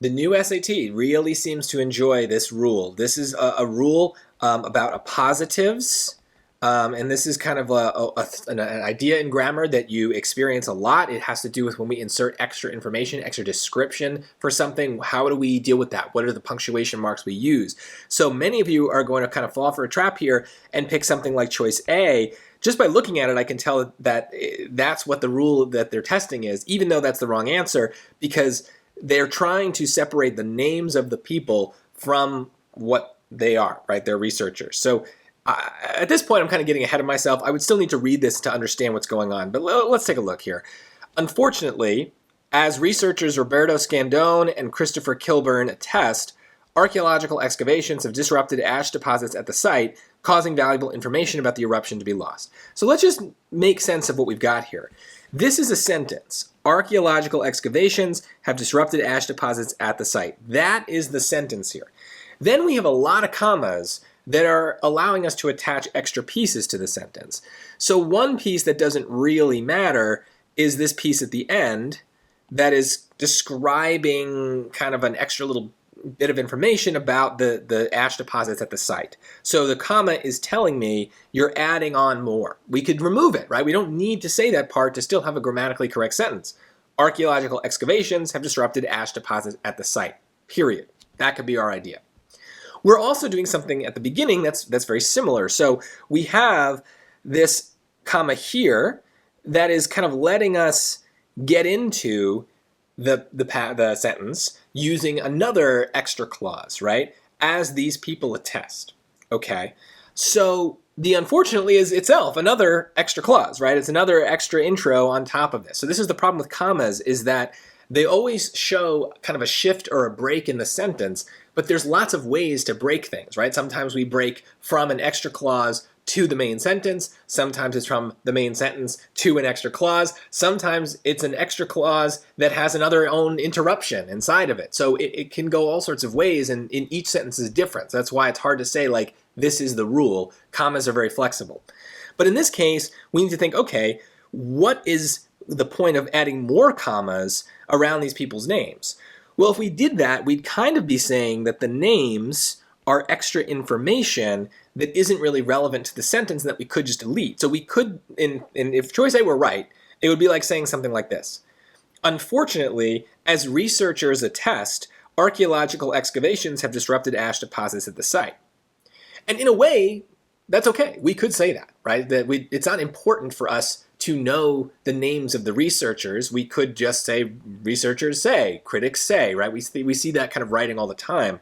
The new SAT really seems to enjoy this rule. This is a rule about appositives. And this is kind of an idea in grammar that you experience a lot. It has to do with when we insert extra information, extra description for something. How do we deal with that? What are the punctuation marks we use? So many of you are going to kind of fall for a trap here and pick something like choice A. Just by looking at it, I can tell that that's what the rule that they're testing is, even though that's the wrong answer, because they're trying to separate the names of the people from what they are, right? They're researchers. So at this point, I'm kind of getting ahead of myself. I would still need to read this to understand what's going on, but let's take a look here. Unfortunately, as researchers Roberto Scandone and Christopher Kilburn attest, archaeological excavations have disrupted ash deposits at the site, causing valuable information about the eruption to be lost. So let's just make sense of what we've got here. This is a sentence. Archaeological excavations have disrupted ash deposits at the site. That is the sentence here. Then we have a lot of commas that are allowing us to attach extra pieces to the sentence. So one piece that doesn't really matter is this piece at the end that is describing kind of an extra little bit of information about the ash deposits at the site. So the comma is telling me you're adding on more. We could remove it, right? We don't need to say that part to still have a grammatically correct sentence. Archaeological excavations have disrupted ash deposits at the site, period. That could be our idea. We're also doing something at the beginning that's very similar. So we have this comma here that is kind of letting us get into the sentence using another extra clause, right? As these people attest, okay? So the unfortunately is itself another extra clause, right? It's another extra intro on top of this. So this is the problem with commas, is that they always show kind of a shift or a break in the sentence, but there's lots of ways to break things, right? Sometimes we break from an extra clause to the main sentence. Sometimes it's from the main sentence to an extra clause. Sometimes it's an extra clause that has another own interruption inside of it. So it can go all sorts of ways, and in each sentence is different. So that's why it's hard to say, like, this is the rule. Commas are very flexible. But in this case, we need to think, okay, what is the point of adding more commas around these people's names? Well, if we did that, we'd kind of be saying that the names are extra information that isn't really relevant to the sentence and that we could just delete. So we could, if choice A were right, it would be like saying something like this. Unfortunately, as researchers attest, archaeological excavations have disrupted ash deposits at the site. And in a way, that's okay. We could say that, right? It's not important for us to know the names of the researchers. We could just say researchers say, critics say, right? We see that kind of writing all the time.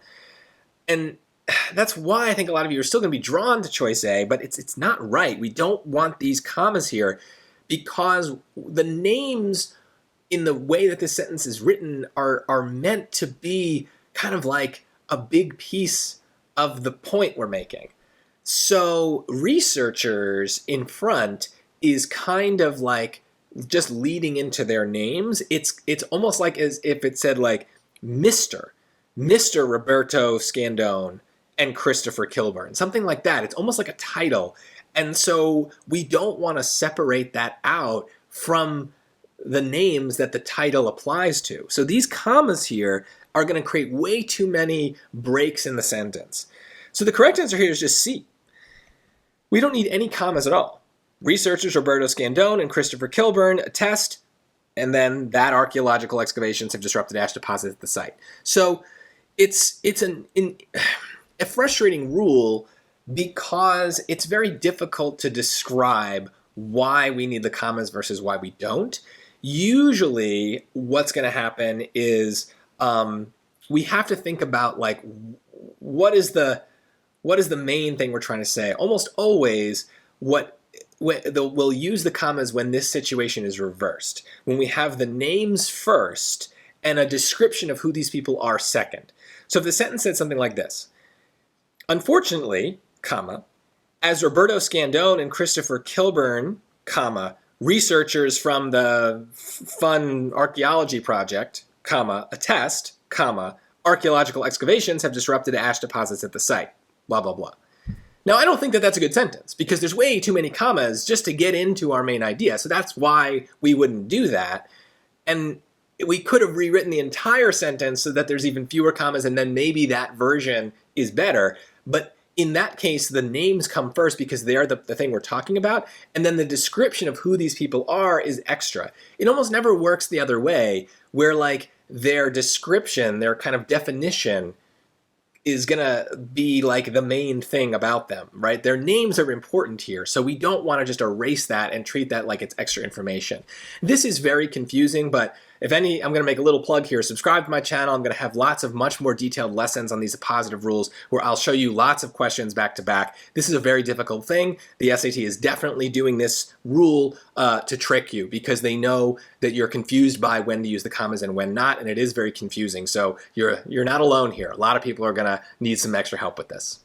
And that's why I think a lot of you are still going to be drawn to choice A, but it's not right. We don't want these commas here because the names in the way that this sentence is written are meant to be kind of like a big piece of the point we're making. So researchers in front is kind of like just leading into their names. It's almost like as if it said like Mr. Roberto Scandone and Christopher Kilburn, something like that. It's almost like a title. And so we don't want to separate that out from the names that the title applies to. So these commas here are going to create way too many breaks in the sentence. So the correct answer here is just C. We don't need any commas at all. Researchers Roberto Scandone and Christopher Kilburn attest, and then that archaeological excavations have disrupted ash deposits at the site. So it's a frustrating rule because it's very difficult to describe why we need the commas versus why we don't. Usually what's going to happen is we have to think about like what is the main thing we're trying to say. Almost always we'll use the commas when this situation is reversed, when we have the names first and a description of who these people are second. So if the sentence said something like this, unfortunately, comma, as Roberto Scandone and Christopher Kilburn, comma, researchers from the fun archaeology project, comma, attest, comma, archaeological excavations have disrupted ash deposits at the site, blah, blah, blah. Now, I don't think that that's a good sentence because there's way too many commas just to get into our main idea. So that's why we wouldn't do that. And we could have rewritten the entire sentence so that there's even fewer commas, and then maybe that version is better. But in that case, the names come first because they are the thing we're talking about, and then the description of who these people are is extra. It almost never works the other way, where like their description, their kind of definition is gonna be like the main thing about them, right? Their names are important here, so we don't want to just erase that and treat that like it's extra information. This is very confusing, but if any, I'm gonna make a little plug here. Subscribe to my channel. I'm gonna have lots of much more detailed lessons on these positive rules where I'll show you lots of questions back to back. This is a very difficult thing. The SAT is definitely doing this rule to trick you because they know that you're confused by when to use the commas and when not, and it is very confusing. So you're not alone here. A lot of people are gonna need some extra help with this.